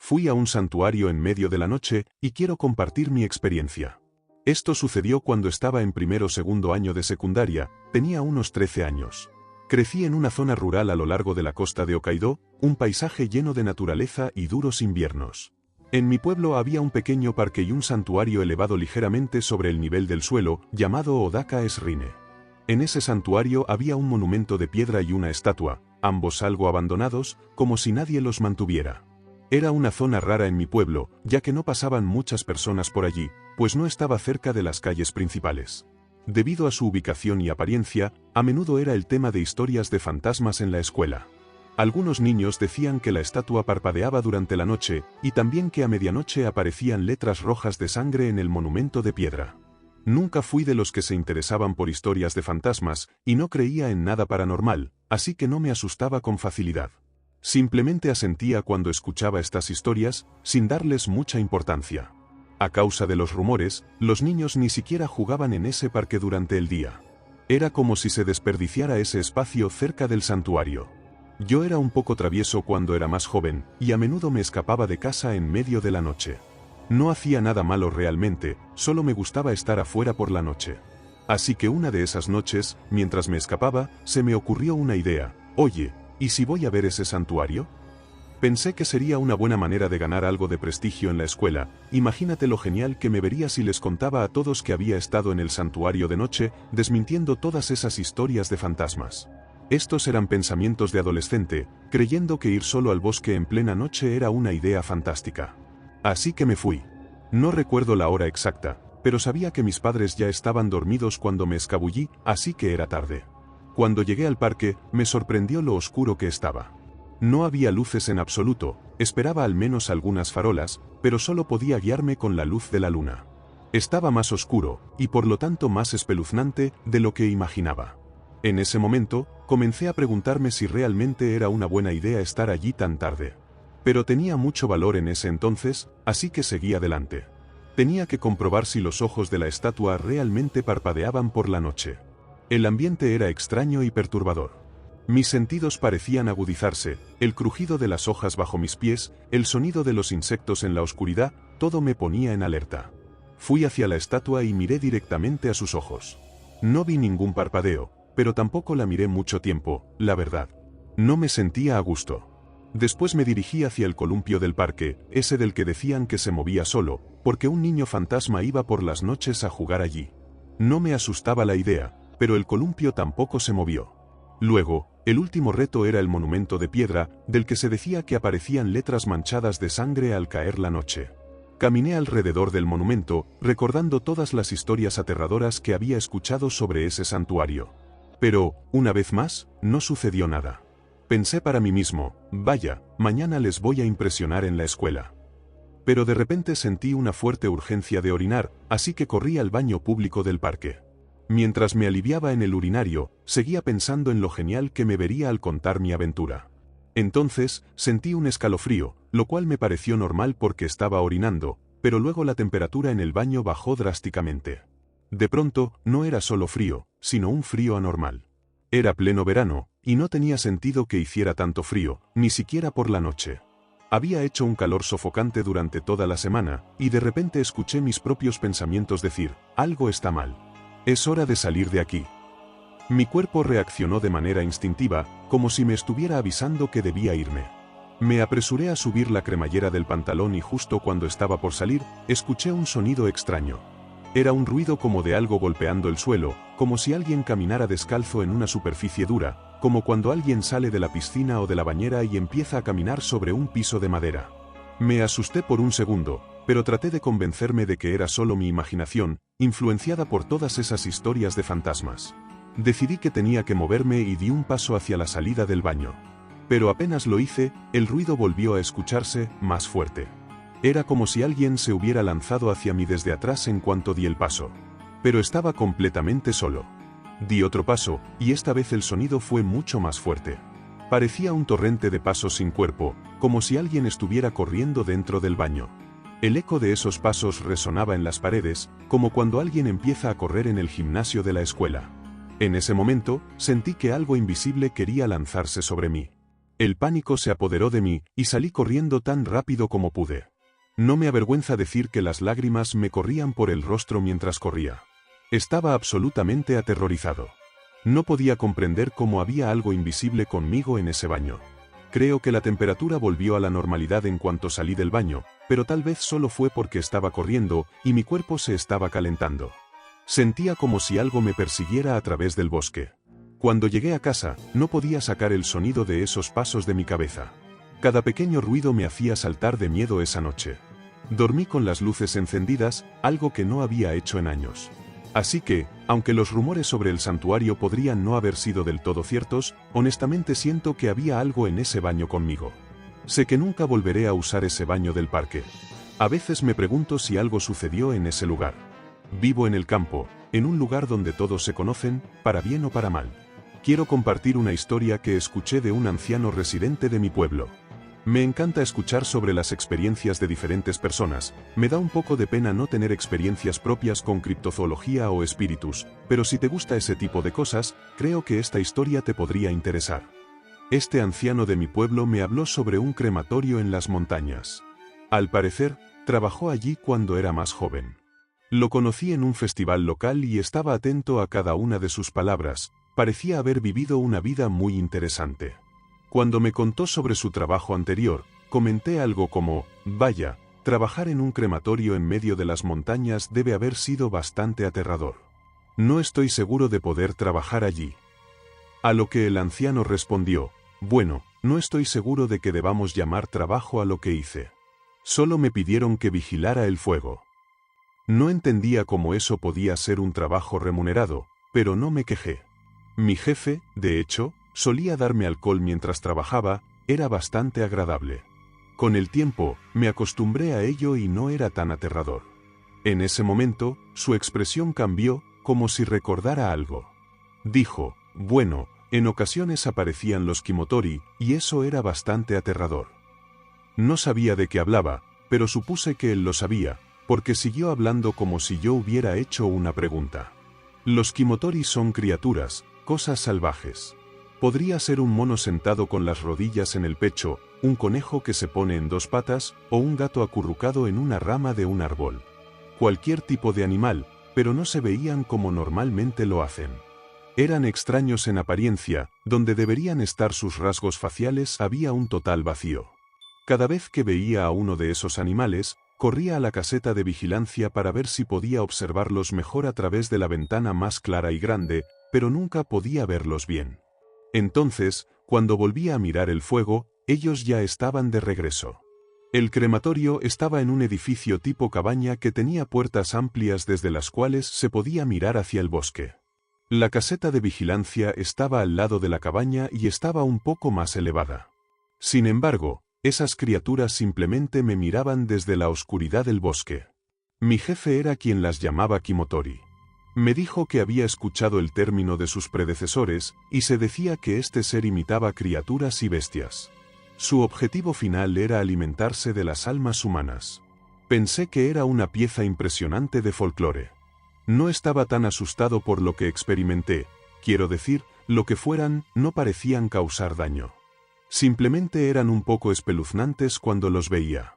Fui a un santuario en medio de la noche y quiero compartir mi experiencia. Esto sucedió cuando estaba en primero o segundo año de secundaria, tenía unos 13 años. Crecí en una zona rural a lo largo de la costa de Hokkaido, un paisaje lleno de naturaleza y duros inviernos. En mi pueblo había un pequeño parque y un santuario elevado ligeramente sobre el nivel del suelo, llamado Odaka Shrine. En ese santuario había un monumento de piedra y una estatua, ambos algo abandonados, como si nadie los mantuviera. Era una zona rara en mi pueblo, ya que no pasaban muchas personas por allí, pues no estaba cerca de las calles principales. Debido a su ubicación y apariencia, a menudo era el tema de historias de fantasmas en la escuela. Algunos niños decían que la estatua parpadeaba durante la noche, y también que a medianoche aparecían letras rojas de sangre en el monumento de piedra. Nunca fui de los que se interesaban por historias de fantasmas, y no creía en nada paranormal, así que no me asustaba con facilidad. Simplemente asentía cuando escuchaba estas historias, sin darles mucha importancia. A causa de los rumores, los niños ni siquiera jugaban en ese parque durante el día. Era como si se desperdiciara ese espacio cerca del santuario. Yo era un poco travieso cuando era más joven, y a menudo me escapaba de casa en medio de la noche. No hacía nada malo realmente, solo me gustaba estar afuera por la noche. Así que una de esas noches, mientras me escapaba, se me ocurrió una idea. Oye, ¿y si voy a ver ese santuario? Pensé que sería una buena manera de ganar algo de prestigio en la escuela. Imagínate lo genial que me vería si les contaba a todos que había estado en el santuario de noche, desmintiendo todas esas historias de fantasmas. Estos eran pensamientos de adolescente, creyendo que ir solo al bosque en plena noche era una idea fantástica. Así que me fui. No recuerdo la hora exacta, pero sabía que mis padres ya estaban dormidos cuando me escabullí, así que era tarde. Cuando llegué al parque, me sorprendió lo oscuro que estaba. No había luces en absoluto, esperaba al menos algunas farolas, pero solo podía guiarme con la luz de la luna. Estaba más oscuro, y por lo tanto más espeluznante de lo que imaginaba. En ese momento, comencé a preguntarme si realmente era una buena idea estar allí tan tarde. Pero tenía mucho valor en ese entonces, así que seguí adelante. Tenía que comprobar si los ojos de la estatua realmente parpadeaban por la noche. El ambiente era extraño y perturbador. Mis sentidos parecían agudizarse, el crujido de las hojas bajo mis pies, el sonido de los insectos en la oscuridad, todo me ponía en alerta. Fui hacia la estatua y miré directamente a sus ojos. No vi ningún parpadeo, pero tampoco la miré mucho tiempo, la verdad. No me sentía a gusto. Después me dirigí hacia el columpio del parque, ese del que decían que se movía solo, porque un niño fantasma iba por las noches a jugar allí. No me asustaba la idea, pero el columpio tampoco se movió. Luego, el último reto era el monumento de piedra, del que se decía que aparecían letras manchadas de sangre al caer la noche. Caminé alrededor del monumento, recordando todas las historias aterradoras que había escuchado sobre ese santuario. Pero, una vez más, no sucedió nada. Pensé para mí mismo, vaya, mañana les voy a impresionar en la escuela. Pero de repente sentí una fuerte urgencia de orinar, así que corrí al baño público del parque. Mientras me aliviaba en el urinario, seguía pensando en lo genial que me vería al contar mi aventura. Entonces, sentí un escalofrío, lo cual me pareció normal porque estaba orinando, pero luego la temperatura en el baño bajó drásticamente. De pronto, no era solo frío, sino un frío anormal. Era pleno verano, y no tenía sentido que hiciera tanto frío, ni siquiera por la noche. Había hecho un calor sofocante durante toda la semana, y de repente escuché mis propios pensamientos decir, algo está mal. Es hora de salir de aquí. Mi cuerpo reaccionó de manera instintiva, como si me estuviera avisando que debía irme. Me apresuré a subir la cremallera del pantalón y justo cuando estaba por salir, escuché un sonido extraño. Era un ruido como de algo golpeando el suelo, como si alguien caminara descalzo en una superficie dura, como cuando alguien sale de la piscina o de la bañera y empieza a caminar sobre un piso de madera. Me asusté por un segundo, pero traté de convencerme de que era solo mi imaginación, influenciada por todas esas historias de fantasmas. Decidí que tenía que moverme y di un paso hacia la salida del baño. Pero apenas lo hice, el ruido volvió a escucharse, más fuerte. Era como si alguien se hubiera lanzado hacia mí desde atrás en cuanto di el paso. Pero estaba completamente solo. Di otro paso, y esta vez el sonido fue mucho más fuerte. Parecía un torrente de pasos sin cuerpo, como si alguien estuviera corriendo dentro del baño. El eco de esos pasos resonaba en las paredes, como cuando alguien empieza a correr en el gimnasio de la escuela. En ese momento, sentí que algo invisible quería lanzarse sobre mí. El pánico se apoderó de mí, y salí corriendo tan rápido como pude. No me avergüenza decir que las lágrimas me corrían por el rostro mientras corría. Estaba absolutamente aterrorizado. No podía comprender cómo había algo invisible conmigo en ese baño. Creo que la temperatura volvió a la normalidad en cuanto salí del baño, pero tal vez solo fue porque estaba corriendo y mi cuerpo se estaba calentando. Sentía como si algo me persiguiera a través del bosque. Cuando llegué a casa, no podía sacar el sonido de esos pasos de mi cabeza. Cada pequeño ruido me hacía saltar de miedo esa noche. Dormí con las luces encendidas, algo que no había hecho en años. Así que, aunque los rumores sobre el santuario podrían no haber sido del todo ciertos, honestamente siento que había algo en ese baño conmigo. Sé que nunca volveré a usar ese baño del parque. A veces me pregunto si algo sucedió en ese lugar. Vivo en el campo, en un lugar donde todos se conocen, para bien o para mal. Quiero compartir una historia que escuché de un anciano residente de mi pueblo. Me encanta escuchar sobre las experiencias de diferentes personas. Me da un poco de pena no tener experiencias propias con criptozoología o espíritus, pero si te gusta ese tipo de cosas, creo que esta historia te podría interesar. Este anciano de mi pueblo me habló sobre un crematorio en las montañas. Al parecer, trabajó allí cuando era más joven. Lo conocí en un festival local y estaba atento a cada una de sus palabras. Parecía haber vivido una vida muy interesante. Cuando me contó sobre su trabajo anterior, comenté algo como, vaya, trabajar en un crematorio en medio de las montañas debe haber sido bastante aterrador. No estoy seguro de poder trabajar allí. A lo que el anciano respondió, bueno, no estoy seguro de que debamos llamar trabajo a lo que hice. Solo me pidieron que vigilara el fuego. No entendía cómo eso podía ser un trabajo remunerado, pero no me quejé. Mi jefe, de hecho, solía darme alcohol mientras trabajaba, era bastante agradable. Con el tiempo, me acostumbré a ello y no era tan aterrador. En ese momento, su expresión cambió, como si recordara algo. Dijo, bueno, en ocasiones aparecían los Kimotori, y eso era bastante aterrador. No sabía de qué hablaba, pero supuse que él lo sabía, porque siguió hablando como si yo hubiera hecho una pregunta. Los Kimotori son criaturas, cosas salvajes. Podría ser un mono sentado con las rodillas en el pecho, un conejo que se pone en dos patas, o un gato acurrucado en una rama de un árbol. Cualquier tipo de animal, pero no se veían como normalmente lo hacen. Eran extraños en apariencia, donde deberían estar sus rasgos faciales había un total vacío. Cada vez que veía a uno de esos animales, corría a la caseta de vigilancia para ver si podía observarlos mejor a través de la ventana más clara y grande, pero nunca podía verlos bien. Entonces, cuando volvía a mirar el fuego, ellos ya estaban de regreso. El crematorio estaba en un edificio tipo cabaña que tenía puertas amplias desde las cuales se podía mirar hacia el bosque. La caseta de vigilancia estaba al lado de la cabaña y estaba un poco más elevada. Sin embargo, esas criaturas simplemente me miraban desde la oscuridad del bosque. Mi jefe era quien las llamaba Kimotori. Me dijo que había escuchado el término de sus predecesores, y se decía que este ser imitaba criaturas y bestias. Su objetivo final era alimentarse de las almas humanas. Pensé que era una pieza impresionante de folclore. No estaba tan asustado por lo que experimenté, quiero decir, lo que fueran, no parecían causar daño. Simplemente eran un poco espeluznantes cuando los veía.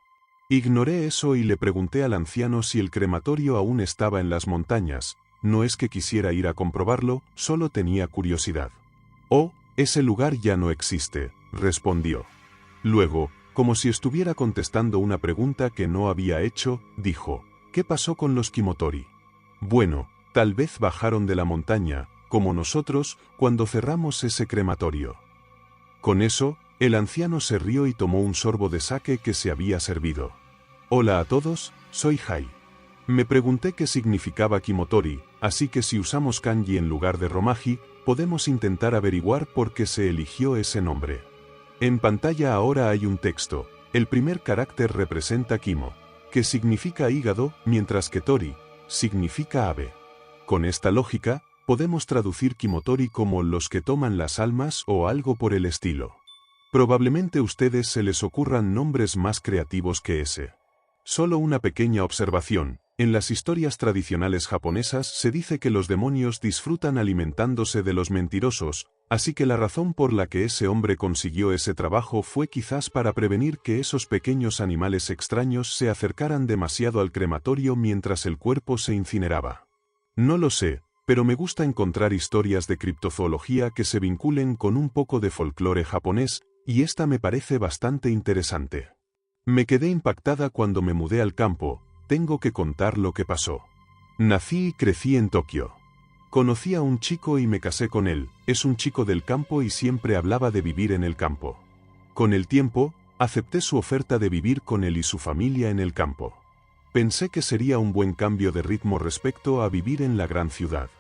Ignoré eso y le pregunté al anciano si el crematorio aún estaba en las montañas. No es que quisiera ir a comprobarlo, solo tenía curiosidad. Oh, ese lugar ya no existe, respondió. Luego, como si estuviera contestando una pregunta que no había hecho, dijo, ¿qué pasó con los Kimotori? Bueno, tal vez bajaron de la montaña, como nosotros, cuando cerramos ese crematorio. Con eso, el anciano se rió y tomó un sorbo de sake que se había servido. Hola a todos, soy Jai. Me pregunté qué significaba Kimotori, así que si usamos kanji en lugar de romaji, podemos intentar averiguar por qué se eligió ese nombre. En pantalla ahora hay un texto. El primer carácter representa Kimo, que significa hígado, mientras que Tori significa ave. Con esta lógica, podemos traducir Kimotori como los que toman las almas o algo por el estilo. Probablemente a ustedes se les ocurran nombres más creativos que ese. Solo una pequeña observación. En las historias tradicionales japonesas se dice que los demonios disfrutan alimentándose de los mentirosos, Así que la razón por la que ese hombre consiguió ese trabajo fue quizás para prevenir que esos pequeños animales extraños se acercaran demasiado al crematorio mientras el cuerpo se incineraba. No lo sé, pero me gusta encontrar historias de criptozoología que se vinculen con un poco de folclore japonés, y esta me parece bastante interesante. Me quedé impactada cuando me mudé al campo. Tengo que contar lo que pasó. Nací y crecí en Tokio. Conocí a un chico y me casé con él. Es un chico del campo y siempre hablaba de vivir en el campo. Con el tiempo, acepté su oferta de vivir con él y su familia en el campo. Pensé que sería un buen cambio de ritmo respecto a vivir en la gran ciudad.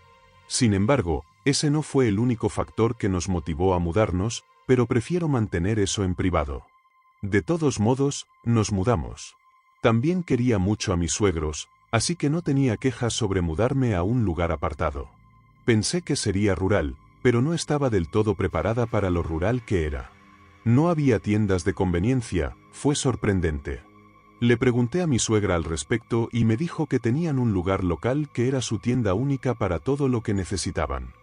Sin embargo, ese no fue el único factor que nos motivó a mudarnos, pero prefiero mantener eso en privado. De todos modos, nos mudamos. También quería mucho a mis suegros, así que no tenía quejas sobre mudarme a un lugar apartado. Pensé que sería rural, pero no estaba del todo preparada para lo rural que era. No había tiendas de conveniencia, fue sorprendente. Le pregunté a mi suegra al respecto y me dijo que tenían un lugar local que era su tienda única para todo lo que necesitaban.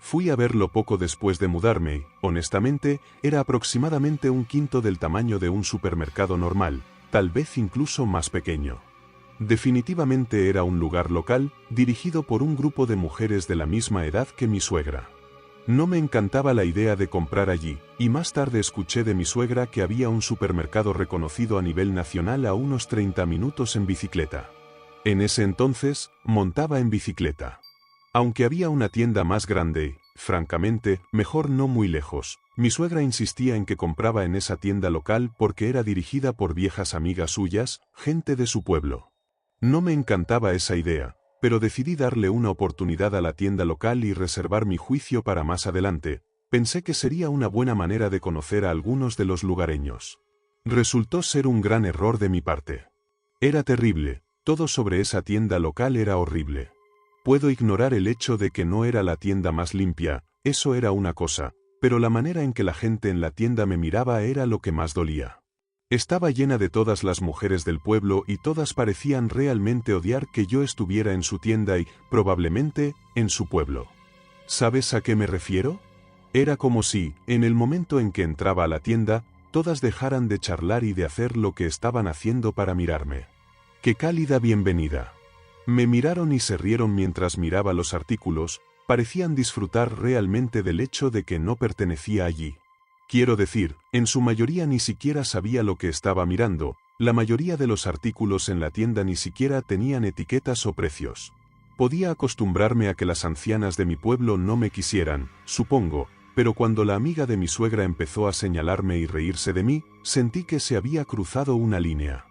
Fui a verlo poco después de mudarme y, honestamente, era aproximadamente un quinto del tamaño de un supermercado normal, tal vez incluso más pequeño. Definitivamente era un lugar local, dirigido por un grupo de mujeres de la misma edad que mi suegra. No me encantaba la idea de comprar allí, y más tarde escuché de mi suegra que había un supermercado reconocido a nivel nacional a unos 30 minutos en bicicleta. En ese entonces, montaba en bicicleta. Aunque había una tienda más grande, francamente, mejor no muy lejos, mi suegra insistía en que compraba en esa tienda local porque era dirigida por viejas amigas suyas, gente de su pueblo. No me encantaba esa idea, pero decidí darle una oportunidad a la tienda local y reservar mi juicio para más adelante. Pensé que sería una buena manera de conocer a algunos de los lugareños. Resultó ser un gran error de mi parte. Era terrible, todo sobre esa tienda local era horrible. Puedo ignorar el hecho de que no era la tienda más limpia, eso era una cosa, pero la manera en que la gente en la tienda me miraba era lo que más dolía. Estaba llena de todas las mujeres del pueblo y todas parecían realmente odiar que yo estuviera en su tienda y, probablemente, en su pueblo. ¿Sabes a qué me refiero? Era como si, en el momento en que entraba a la tienda, todas dejaran de charlar y de hacer lo que estaban haciendo para mirarme. ¡Qué cálida bienvenida! Me miraron y se rieron mientras miraba los artículos, parecían disfrutar realmente del hecho de que no pertenecía allí. Quiero decir, en su mayoría ni siquiera sabía lo que estaba mirando, la mayoría de los artículos en la tienda ni siquiera tenían etiquetas o precios. Podía acostumbrarme a que las ancianas de mi pueblo no me quisieran, supongo, pero cuando la amiga de mi suegra empezó a señalarme y reírse de mí, sentí que se había cruzado una línea.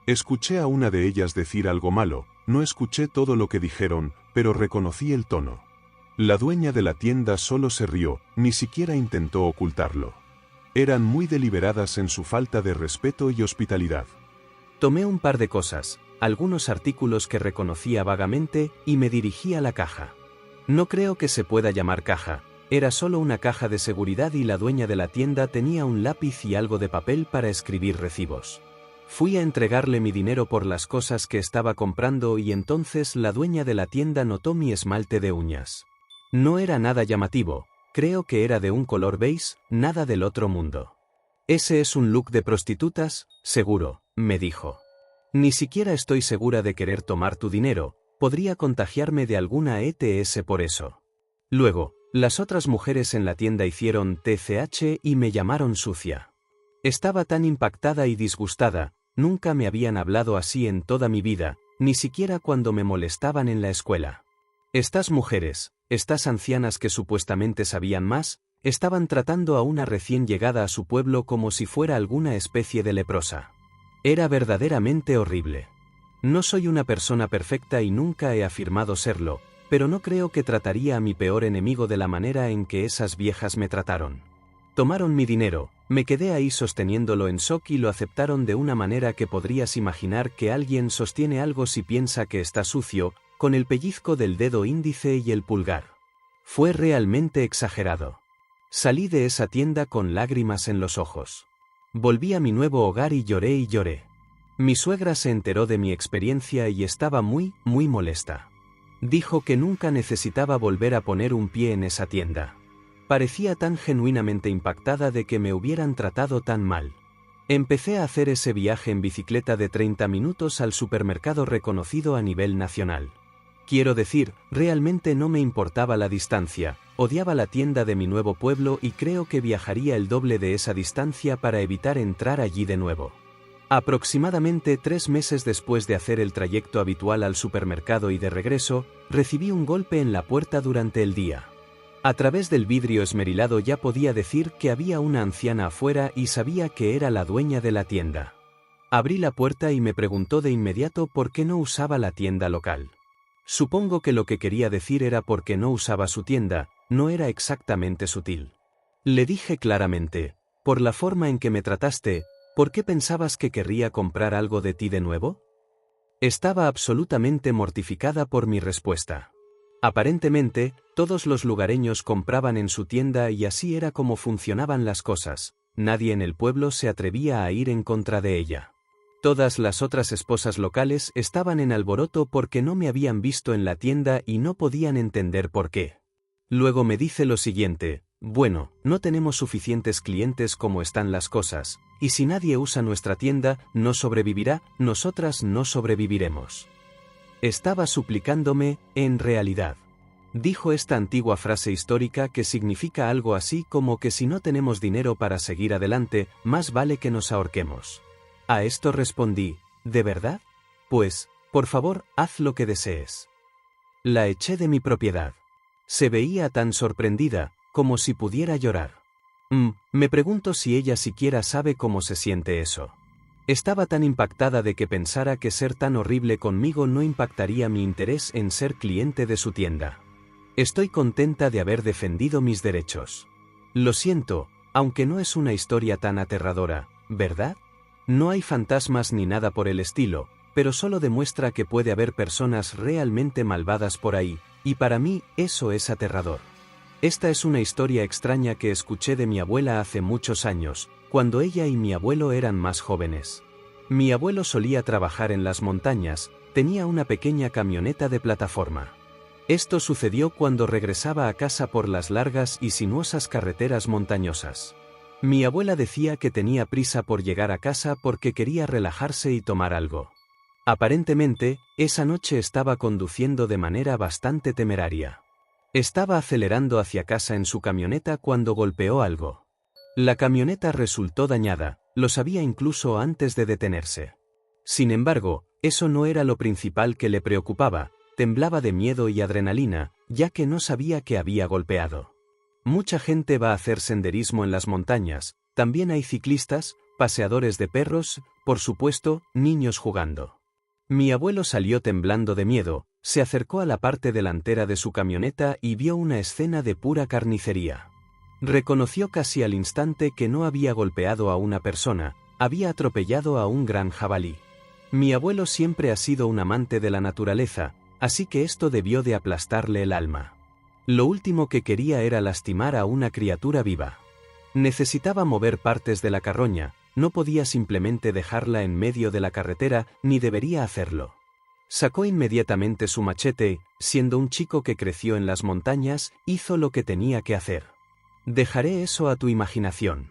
Escuché a una de ellas decir algo malo, no escuché todo lo que dijeron, pero reconocí el tono. La dueña de la tienda solo se rió, ni siquiera intentó ocultarlo. Eran muy deliberadas en su falta de respeto y hospitalidad. Tomé un par de cosas, algunos artículos que reconocía vagamente, y me dirigí a la caja. No creo que se pueda llamar caja, era solo una caja de seguridad y la dueña de la tienda tenía un lápiz y algo de papel para escribir recibos. Fui a entregarle mi dinero por las cosas que estaba comprando y entonces la dueña de la tienda notó mi esmalte de uñas. No era nada llamativo, creo que era de un color beige, nada del otro mundo. «Ese es un look de prostitutas, seguro», me dijo. «Ni siquiera estoy segura de querer tomar tu dinero, podría contagiarme de alguna ETS por eso». Luego, las otras mujeres en la tienda hicieron TCH y me llamaron sucia. Estaba tan impactada y disgustada, nunca me habían hablado así en toda mi vida, ni siquiera cuando me molestaban en la escuela. Estas mujeres, estas ancianas que supuestamente sabían más, estaban tratando a una recién llegada a su pueblo como si fuera alguna especie de leprosa. Era verdaderamente horrible. No soy una persona perfecta y nunca he afirmado serlo, pero no creo que trataría a mi peor enemigo de la manera en que esas viejas me trataron. Tomaron mi dinero, me quedé ahí sosteniéndolo en shock y lo aceptaron de una manera que podrías imaginar que alguien sostiene algo si piensa que está sucio, con el pellizco del dedo índice y el pulgar. Fue realmente exagerado. Salí de esa tienda con lágrimas en los ojos. Volví a mi nuevo hogar y lloré y lloré. Mi suegra se enteró de mi experiencia y estaba muy molesta. Dijo que nunca necesitaba volver a poner un pie en esa tienda. Parecía tan genuinamente impactada de que me hubieran tratado tan mal. Empecé a hacer ese viaje en bicicleta de 30 minutos al supermercado reconocido a nivel nacional. Quiero decir, realmente no me importaba la distancia, odiaba la tienda de mi nuevo pueblo y creo que viajaría el doble de esa distancia para evitar entrar allí de nuevo. Aproximadamente 3 meses después de hacer el trayecto habitual al supermercado y de regreso, recibí un golpe en la puerta durante el día. A través del vidrio esmerilado ya podía decir que había una anciana afuera y sabía que era la dueña de la tienda. Abrí la puerta y me preguntó de inmediato por qué no usaba la tienda local. Supongo que lo que quería decir era por qué no usaba su tienda, no era exactamente sutil. Le dije claramente, por la forma en que me trataste, ¿por qué pensabas que querría comprar algo de ti de nuevo? Estaba absolutamente mortificada por mi respuesta. Aparentemente, todos los lugareños compraban en su tienda y así era como funcionaban las cosas, nadie en el pueblo se atrevía a ir en contra de ella. Todas las otras esposas locales estaban en alboroto porque no me habían visto en la tienda y no podían entender por qué. Luego me dice lo siguiente, bueno, no tenemos suficientes clientes como están las cosas, y si nadie usa nuestra tienda, no sobrevivirá, nosotras no sobreviviremos. Estaba suplicándome, en realidad. Dijo esta antigua frase histórica que significa algo así como que si no tenemos dinero para seguir adelante, más vale que nos ahorquemos. A esto respondí, ¿de verdad? Pues, por favor, haz lo que desees. La eché de mi propiedad. Se veía tan sorprendida, como si pudiera llorar. Me pregunto si ella siquiera sabe cómo se siente eso. Estaba tan impactada de que pensara que ser tan horrible conmigo no impactaría mi interés en ser cliente de su tienda. Estoy contenta de haber defendido mis derechos. Lo siento, aunque no es una historia tan aterradora, ¿verdad? No hay fantasmas ni nada por el estilo, pero solo demuestra que puede haber personas realmente malvadas por ahí, y para mí eso es aterrador. Esta es una historia extraña que escuché de mi abuela hace muchos años, cuando ella y mi abuelo eran más jóvenes. Mi abuelo solía trabajar en las montañas, tenía una pequeña camioneta de plataforma. Esto sucedió cuando regresaba a casa por las largas y sinuosas carreteras montañosas. Mi abuela decía que tenía prisa por llegar a casa porque quería relajarse y tomar algo. Aparentemente, esa noche estaba conduciendo de manera bastante temeraria. Estaba acelerando hacia casa en su camioneta cuando golpeó algo. La camioneta resultó dañada, lo sabía incluso antes de detenerse. Sin embargo, eso no era lo principal que le preocupaba, temblaba de miedo y adrenalina, ya que no sabía que había golpeado. Mucha gente va a hacer senderismo en las montañas, también hay ciclistas, paseadores de perros, por supuesto, niños jugando. Mi abuelo salió temblando de miedo, se acercó a la parte delantera de su camioneta y vio una escena de pura carnicería. Reconoció casi al instante que no había golpeado a una persona, había atropellado a un gran jabalí. Mi abuelo siempre ha sido un amante de la naturaleza, así que esto debió de aplastarle el alma. Lo último que quería era lastimar a una criatura viva. Necesitaba mover partes de la carroña, no podía simplemente dejarla en medio de la carretera, ni debería hacerlo. Sacó inmediatamente su machete, siendo un chico que creció en las montañas, hizo lo que tenía que hacer. Dejaré eso a tu imaginación.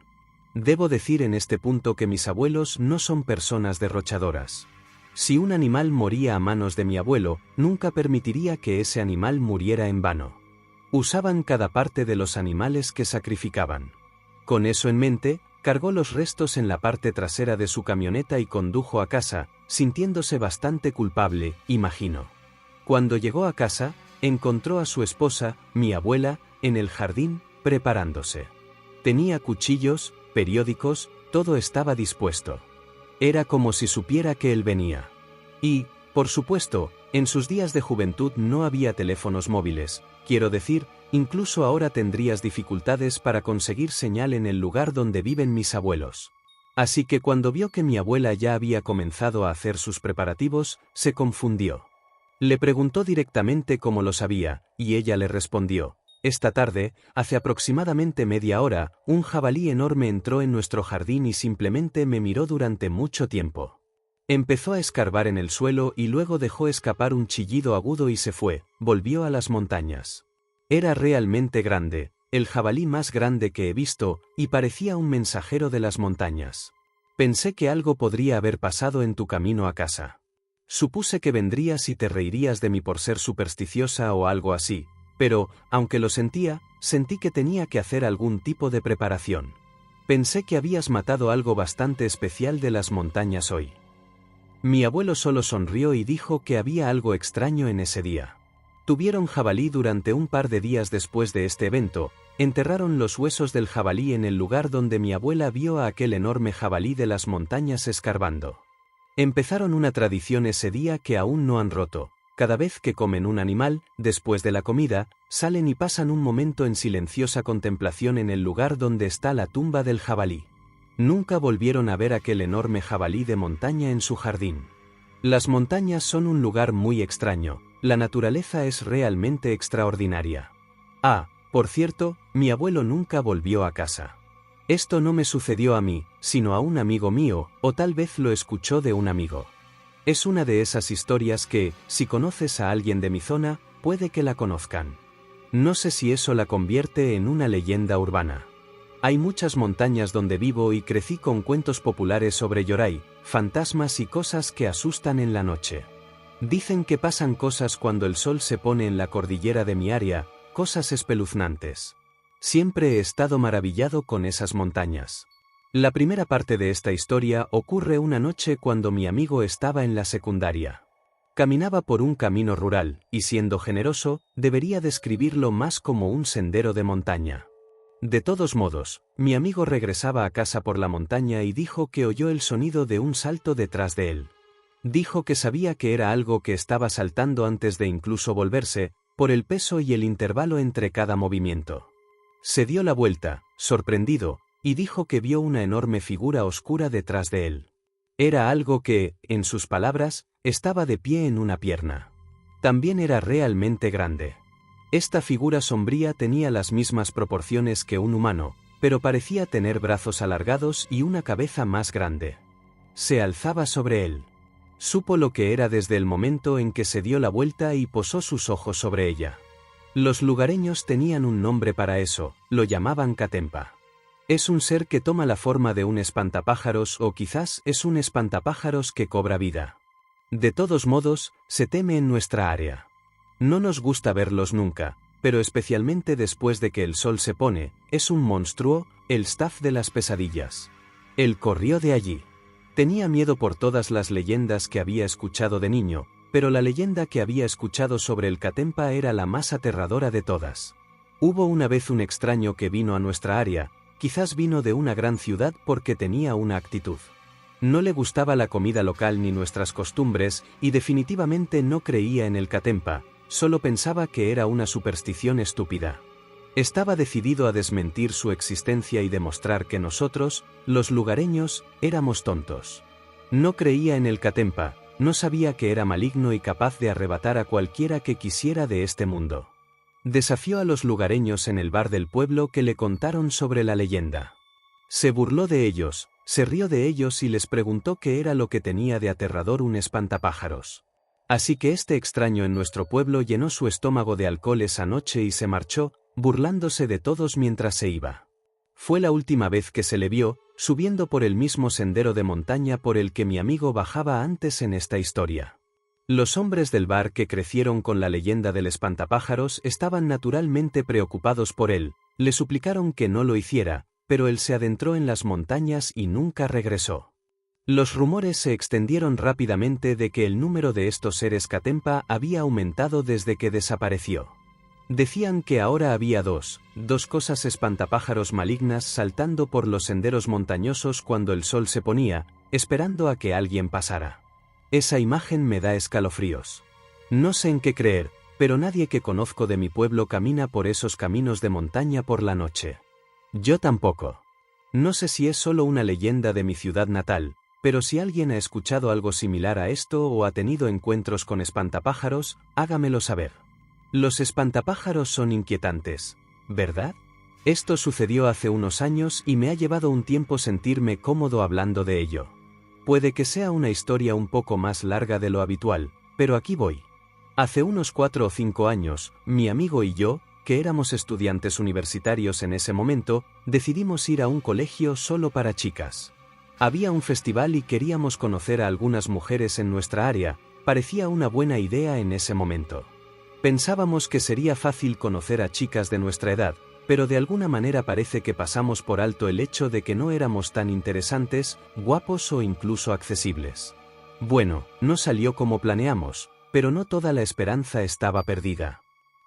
Debo decir en este punto que mis abuelos no son personas derrochadoras. Si un animal moría a manos de mi abuelo, nunca permitiría que ese animal muriera en vano. Usaban cada parte de los animales que sacrificaban. Con eso en mente, cargó los restos en la parte trasera de su camioneta y condujo a casa, sintiéndose bastante culpable, imagino. Cuando llegó a casa, encontró a su esposa, mi abuela, en el jardín, preparándose. Tenía cuchillos, periódicos, todo estaba dispuesto. Era como si supiera que él venía. Y, por supuesto, en sus días de juventud no había teléfonos móviles, quiero decir, incluso ahora tendrías dificultades para conseguir señal en el lugar donde viven mis abuelos. Así que cuando vio que mi abuela ya había comenzado a hacer sus preparativos, se confundió. Le preguntó directamente cómo lo sabía, y ella le respondió: esta tarde, hace aproximadamente media hora, un jabalí enorme entró en nuestro jardín y simplemente me miró durante mucho tiempo. Empezó a escarbar en el suelo y luego dejó escapar un chillido agudo y se fue, volvió a las montañas. Era realmente grande, el jabalí más grande que he visto, y parecía un mensajero de las montañas. Pensé que algo podría haber pasado en tu camino a casa. Supuse que vendrías y te reirías de mí por ser supersticiosa o algo así, pero, aunque lo sentía, sentí que tenía que hacer algún tipo de preparación. Pensé que habías matado algo bastante especial de las montañas hoy. Mi abuelo solo sonrió y dijo que había algo extraño en ese día. Tuvieron jabalí durante un par de días después de este evento, enterraron los huesos del jabalí en el lugar donde mi abuela vio a aquel enorme jabalí de las montañas escarbando. Empezaron una tradición ese día que aún no han roto. Cada vez que comen un animal, después de la comida, salen y pasan un momento en silenciosa contemplación en el lugar donde está la tumba del jabalí. Nunca volvieron a ver aquel enorme jabalí de montaña en su jardín. Las montañas son un lugar muy extraño, la naturaleza es realmente extraordinaria. Ah, por cierto, mi abuelo nunca volvió a casa. Esto no me sucedió a mí, sino a un amigo mío, o tal vez lo escuchó de un amigo. Es una de esas historias que, si conoces a alguien de mi zona, puede que la conozcan. No sé si eso la convierte en una leyenda urbana. Hay muchas montañas donde vivo y crecí con cuentos populares sobre Yorai, fantasmas y cosas que asustan en la noche. Dicen que pasan cosas cuando el sol se pone en la cordillera de mi área, cosas espeluznantes. Siempre he estado maravillado con esas montañas. La primera parte de esta historia ocurre una noche cuando mi amigo estaba en la secundaria. Caminaba por un camino rural, y siendo generoso, debería describirlo más como un sendero de montaña. De todos modos, mi amigo regresaba a casa por la montaña y dijo que oyó el sonido de un salto detrás de él. Dijo que sabía que era algo que estaba saltando antes de incluso volverse, por el peso y el intervalo entre cada movimiento. Se dio la vuelta, sorprendido, y dijo que vio una enorme figura oscura detrás de él. Era algo que, en sus palabras, estaba de pie en una pierna. También era realmente grande. Esta figura sombría tenía las mismas proporciones que un humano, pero parecía tener brazos alargados y una cabeza más grande. Se alzaba sobre él. Supo lo que era desde el momento en que se dio la vuelta y posó sus ojos sobre ella. Los lugareños tenían un nombre para eso, lo llamaban Catempa. Es un ser que toma la forma de un espantapájaros o quizás es un espantapájaros que cobra vida. De todos modos, se teme en nuestra área. No nos gusta verlos nunca, pero especialmente después de que el sol se pone, es un monstruo, el staff de las pesadillas. Él corrió de allí. Tenía miedo por todas las leyendas que había escuchado de niño, pero la leyenda que había escuchado sobre el Catempa era la más aterradora de todas. Hubo una vez un extraño que vino a nuestra área. Quizás vino de una gran ciudad porque tenía una actitud. No le gustaba la comida local ni nuestras costumbres, y definitivamente no creía en el Catempa, solo pensaba que era una superstición estúpida. Estaba decidido a desmentir su existencia y demostrar que nosotros, los lugareños, éramos tontos. No creía en el Catempa, no sabía que era maligno y capaz de arrebatar a cualquiera que quisiera de este mundo. Desafió a los lugareños en el bar del pueblo que le contaron sobre la leyenda. Se burló de ellos, se rió de ellos y les preguntó qué era lo que tenía de aterrador un espantapájaros. Así que este extraño en nuestro pueblo llenó su estómago de alcohol esa noche y se marchó, burlándose de todos mientras se iba. Fue la última vez que se le vio, subiendo por el mismo sendero de montaña por el que mi amigo bajaba antes en esta historia. Los hombres del bar que crecieron con la leyenda del espantapájaros estaban naturalmente preocupados por él, le suplicaron que no lo hiciera, pero él se adentró en las montañas y nunca regresó. Los rumores se extendieron rápidamente de que el número de estos seres Catempa había aumentado desde que desapareció. Decían que ahora había dos cosas espantapájaros malignas saltando por los senderos montañosos cuando el sol se ponía, esperando a que alguien pasara. Esa imagen me da escalofríos. No sé en qué creer, pero nadie que conozco de mi pueblo camina por esos caminos de montaña por la noche. Yo tampoco. No sé si es solo una leyenda de mi ciudad natal, pero si alguien ha escuchado algo similar a esto o ha tenido encuentros con espantapájaros, hágamelo saber. Los espantapájaros son inquietantes, ¿verdad? Esto sucedió hace unos años y me ha llevado un tiempo sentirme cómodo hablando de ello. Puede que sea una historia un poco más larga de lo habitual, pero aquí voy. Hace unos 4 o 5 años, mi amigo y yo, que éramos estudiantes universitarios en ese momento, decidimos ir a un colegio solo para chicas. Había un festival y queríamos conocer a algunas mujeres en nuestra área, parecía una buena idea en ese momento. Pensábamos que sería fácil conocer a chicas de nuestra edad, pero de alguna manera parece que pasamos por alto el hecho de que no éramos tan interesantes, guapos o incluso accesibles. Bueno, no salió como planeamos, pero no toda la esperanza estaba perdida.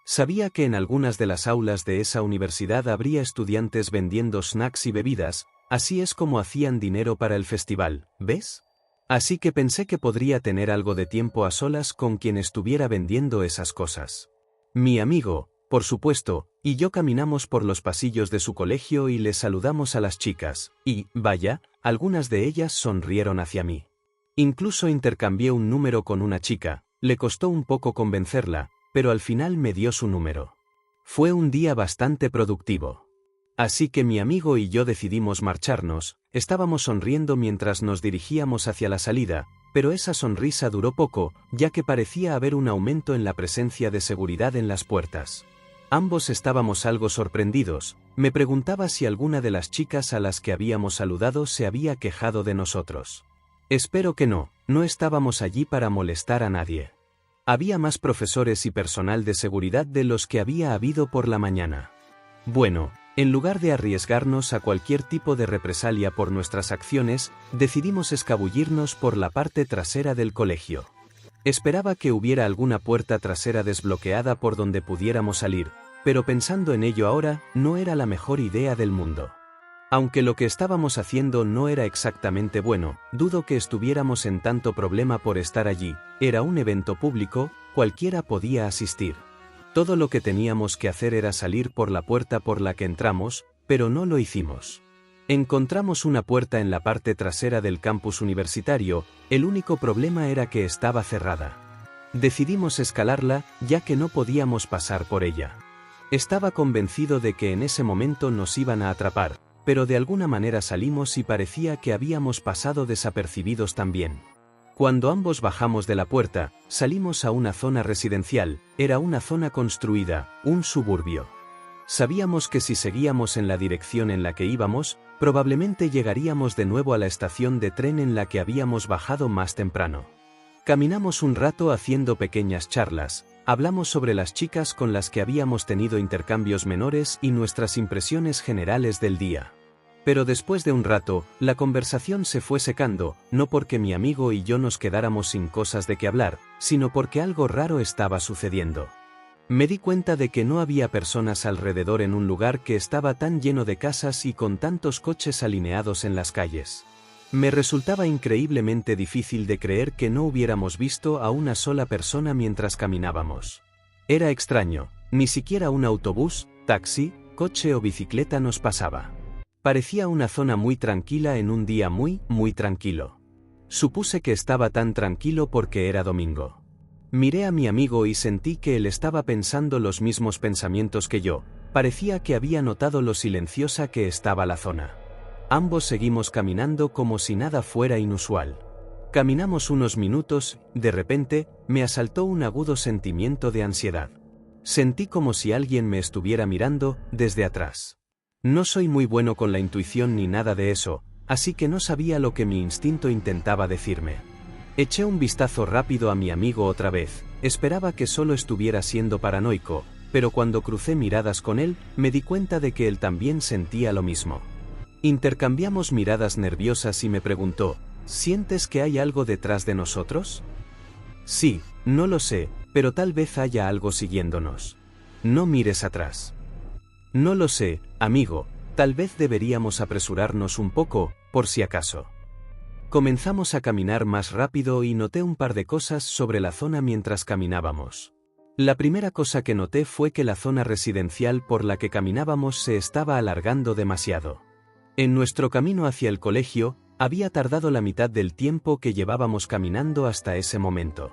Sabía que en algunas de las aulas de esa universidad habría estudiantes vendiendo snacks y bebidas, así es como hacían dinero para el festival, ¿ves? Así que pensé que podría tener algo de tiempo a solas con quien estuviera vendiendo esas cosas. Mi amigo, por supuesto, y yo caminamos por los pasillos de su colegio y les saludamos a las chicas, y, vaya, algunas de ellas sonrieron hacia mí. Incluso intercambié un número con una chica, le costó un poco convencerla, pero al final me dio su número. Fue un día bastante productivo. Así que mi amigo y yo decidimos marcharnos, estábamos sonriendo mientras nos dirigíamos hacia la salida, pero esa sonrisa duró poco, ya que parecía haber un aumento en la presencia de seguridad en las puertas. Ambos estábamos algo sorprendidos, me preguntaba si alguna de las chicas a las que habíamos saludado se había quejado de nosotros. Espero que no, no estábamos allí para molestar a nadie. Había más profesores y personal de seguridad de los que había habido por la mañana. Bueno, en lugar de arriesgarnos a cualquier tipo de represalia por nuestras acciones, decidimos escabullirnos por la parte trasera del colegio. Esperaba que hubiera alguna puerta trasera desbloqueada por donde pudiéramos salir, pero pensando en ello ahora, no era la mejor idea del mundo. Aunque lo que estábamos haciendo no era exactamente bueno, dudo que estuviéramos en tanto problema por estar allí, era un evento público, cualquiera podía asistir. Todo lo que teníamos que hacer era salir por la puerta por la que entramos, pero no lo hicimos. Encontramos una puerta en la parte trasera del campus universitario, el único problema era que estaba cerrada. Decidimos escalarla, ya que no podíamos pasar por ella. Estaba convencido de que en ese momento nos iban a atrapar, pero de alguna manera salimos y parecía que habíamos pasado desapercibidos también. Cuando ambos bajamos de la puerta, salimos a una zona residencial, era una zona construida, un suburbio. Sabíamos que si seguíamos en la dirección en la que íbamos, probablemente llegaríamos de nuevo a la estación de tren en la que habíamos bajado más temprano. Caminamos un rato haciendo pequeñas charlas, hablamos sobre las chicas con las que habíamos tenido intercambios menores y nuestras impresiones generales del día. Pero después de un rato, la conversación se fue secando, no porque mi amigo y yo nos quedáramos sin cosas de qué hablar, sino porque algo raro estaba sucediendo. Me di cuenta de que no había personas alrededor en un lugar que estaba tan lleno de casas y con tantos coches alineados en las calles. Me resultaba increíblemente difícil de creer que no hubiéramos visto a una sola persona mientras caminábamos. Era extraño, ni siquiera un autobús, taxi, coche o bicicleta nos pasaba. Parecía una zona muy tranquila en un día muy tranquilo. Supuse que estaba tan tranquilo porque era domingo. Miré a mi amigo y sentí que él estaba pensando los mismos pensamientos que yo, parecía que había notado lo silenciosa que estaba la zona. Ambos seguimos caminando como si nada fuera inusual. Caminamos unos minutos, de repente, me asaltó un agudo sentimiento de ansiedad. Sentí como si alguien me estuviera mirando, desde atrás. No soy muy bueno con la intuición ni nada de eso, así que no sabía lo que mi instinto intentaba decirme. Eché un vistazo rápido a mi amigo otra vez, esperaba que solo estuviera siendo paranoico, pero cuando crucé miradas con él, me di cuenta de que él también sentía lo mismo. Intercambiamos miradas nerviosas y me preguntó, ¿sientes que hay algo detrás de nosotros? Sí, no lo sé, pero tal vez haya algo siguiéndonos. No mires atrás. No lo sé, amigo, tal vez deberíamos apresurarnos un poco, por si acaso. Comenzamos a caminar más rápido y noté un par de cosas sobre la zona mientras caminábamos. La primera cosa que noté fue que la zona residencial por la que caminábamos se estaba alargando demasiado. En nuestro camino hacia el colegio, había tardado la mitad del tiempo que llevábamos caminando hasta ese momento.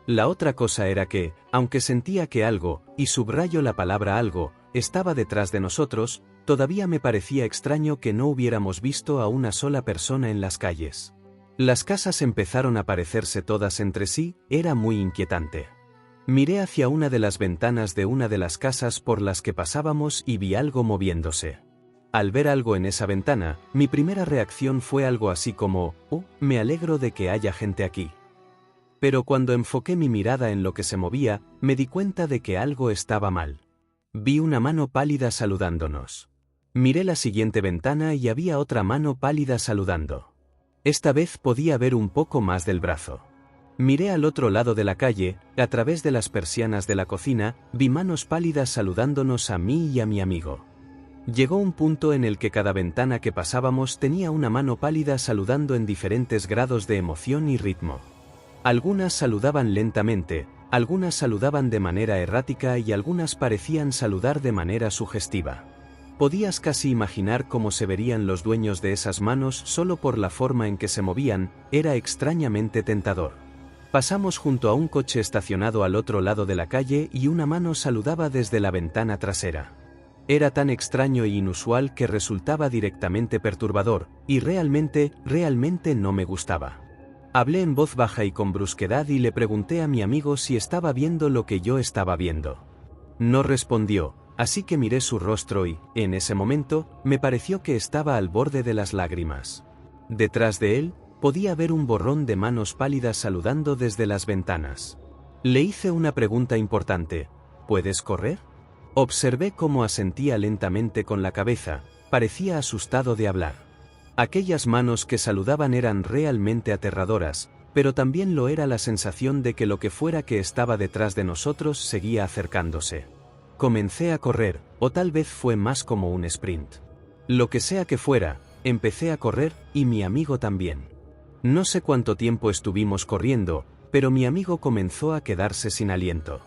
La otra cosa era que, aunque sentía que algo, y subrayo la palabra algo, estaba detrás de nosotros, todavía me parecía extraño que no hubiéramos visto a una sola persona en las calles. Las casas empezaron a parecerse todas entre sí, era muy inquietante. Miré hacia una de las ventanas de una de las casas por las que pasábamos y vi algo moviéndose. Al ver algo en esa ventana, mi primera reacción fue algo así como, «Oh, me alegro de que haya gente aquí». Pero cuando enfoqué mi mirada en lo que se movía, me di cuenta de que algo estaba mal. Vi una mano pálida saludándonos. Miré la siguiente ventana y había otra mano pálida saludando. Esta vez podía ver un poco más del brazo. Miré al otro lado de la calle, a través de las persianas de la cocina, vi manos pálidas saludándonos a mí y a mi amigo. Llegó un punto en el que cada ventana que pasábamos tenía una mano pálida saludando en diferentes grados de emoción y ritmo. Algunas saludaban lentamente, algunas saludaban de manera errática y algunas parecían saludar de manera sugestiva. Podías casi imaginar cómo se verían los dueños de esas manos solo por la forma en que se movían, era extrañamente tentador. Pasamos junto a un coche estacionado al otro lado de la calle y una mano saludaba desde la ventana trasera. Era tan extraño e inusual que resultaba directamente perturbador, y realmente no me gustaba. Hablé en voz baja y con brusquedad y le pregunté a mi amigo si estaba viendo lo que yo estaba viendo. No respondió, así que miré su rostro y, en ese momento, me pareció que estaba al borde de las lágrimas. Detrás de él, podía ver un borrón de manos pálidas saludando desde las ventanas. Le hice una pregunta importante, ¿puedes correr? Observé cómo asentía lentamente con la cabeza, parecía asustado de hablar. Aquellas manos que saludaban eran realmente aterradoras, pero también lo era la sensación de que lo que fuera que estaba detrás de nosotros seguía acercándose. Comencé a correr, o tal vez fue más como un sprint. Lo que sea que fuera, empecé a correr, y mi amigo también. No sé cuánto tiempo estuvimos corriendo, pero mi amigo comenzó a quedarse sin aliento.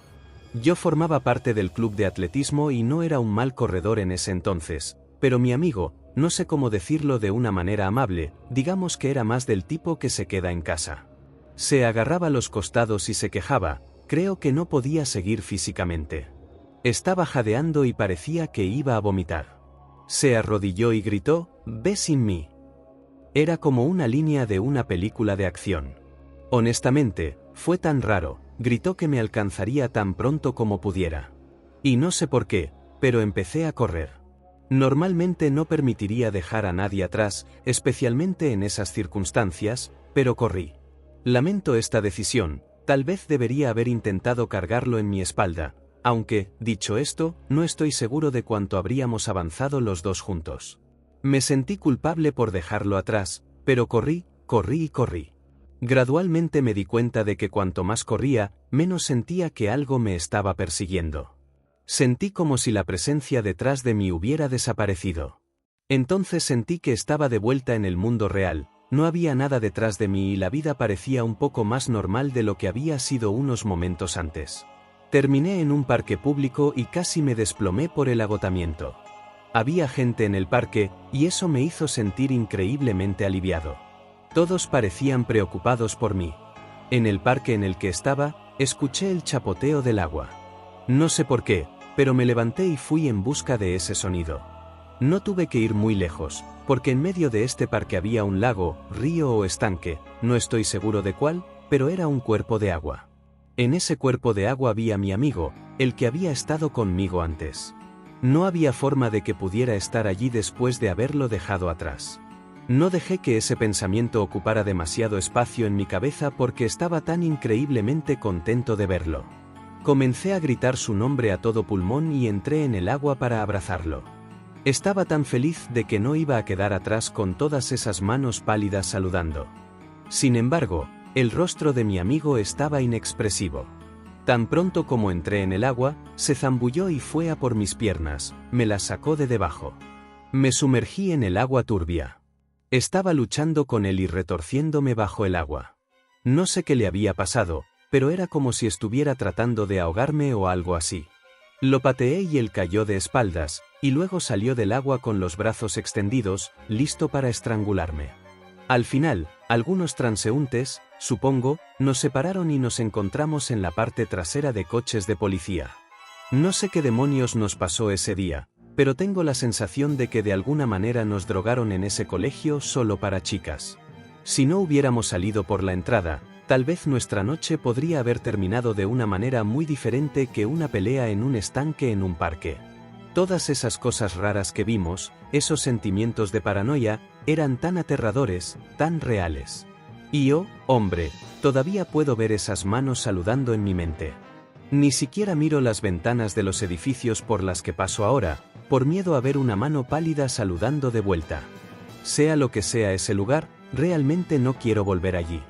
Yo formaba parte del club de atletismo y no era un mal corredor en ese entonces, pero mi amigo, no sé cómo decirlo de una manera amable, digamos que era más del tipo que se queda en casa. Se agarraba los costados y se quejaba, creo que no podía seguir físicamente. Estaba jadeando y parecía que iba a vomitar. Se arrodilló y gritó, «Ve sin mí». Era como una línea de una película de acción. Honestamente, fue tan raro, gritó que me alcanzaría tan pronto como pudiera. Y no sé por qué, pero empecé a correr. Normalmente no permitiría dejar a nadie atrás, especialmente en esas circunstancias, pero corrí. Lamento esta decisión, tal vez debería haber intentado cargarlo en mi espalda, aunque, dicho esto, no estoy seguro de cuánto habríamos avanzado los dos juntos. Me sentí culpable por dejarlo atrás, pero corrí. Gradualmente me di cuenta de que cuanto más corría, menos sentía que algo me estaba persiguiendo. Sentí como si la presencia detrás de mí hubiera desaparecido. Entonces sentí que estaba de vuelta en el mundo real, no había nada detrás de mí y la vida parecía un poco más normal de lo que había sido unos momentos antes. Terminé en un parque público y casi me desplomé por el agotamiento. Había gente en el parque, y eso me hizo sentir increíblemente aliviado. Todos parecían preocupados por mí. En el parque en el que estaba, escuché el chapoteo del agua. No sé por qué, pero me levanté y fui en busca de ese sonido. No tuve que ir muy lejos, porque en medio de este parque había un lago, río o estanque, no estoy seguro de cuál, pero era un cuerpo de agua. En ese cuerpo de agua vi a mi amigo, el que había estado conmigo antes. No había forma de que pudiera estar allí después de haberlo dejado atrás. No dejé que ese pensamiento ocupara demasiado espacio en mi cabeza porque estaba tan increíblemente contento de verlo. Comencé a gritar su nombre a todo pulmón y entré en el agua para abrazarlo. Estaba tan feliz de que no iba a quedar atrás con todas esas manos pálidas saludando. Sin embargo, el rostro de mi amigo estaba inexpresivo. Tan pronto como entré en el agua, se zambulló y fue a por mis piernas, me las sacó de debajo. Me sumergí en el agua turbia. Estaba luchando con él y retorciéndome bajo el agua. No sé qué le había pasado, pero era como si estuviera tratando de ahogarme o algo así. Lo pateé y él cayó de espaldas, y luego salió del agua con los brazos extendidos, listo para estrangularme. Al final, algunos transeúntes, supongo, nos separaron y nos encontramos en la parte trasera de coches de policía. No sé qué demonios nos pasó ese día, pero tengo la sensación de que de alguna manera nos drogaron en ese colegio solo para chicas. Si no hubiéramos salido por la entrada, Tal vez nuestra noche podría haber terminado de una manera muy diferente que una pelea en un estanque en un parque. Todas esas cosas raras que vimos, esos sentimientos de paranoia, eran tan aterradores, tan reales. Y oh, hombre, todavía puedo ver esas manos saludando en mi mente. Ni siquiera miro las ventanas de los edificios por las que paso ahora, por miedo a ver una mano pálida saludando de vuelta. Sea lo que sea ese lugar, realmente no quiero volver allí.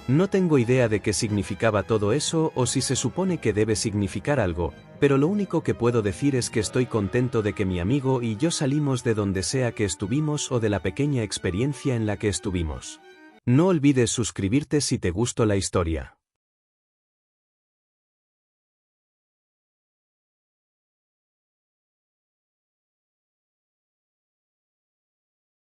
No tengo idea de qué significaba todo eso o si se supone que debe significar algo, pero lo único que puedo decir es que estoy contento de que mi amigo y yo salimos de donde sea que estuvimos o de la pequeña experiencia en la que estuvimos. No olvides suscribirte si te gustó la historia.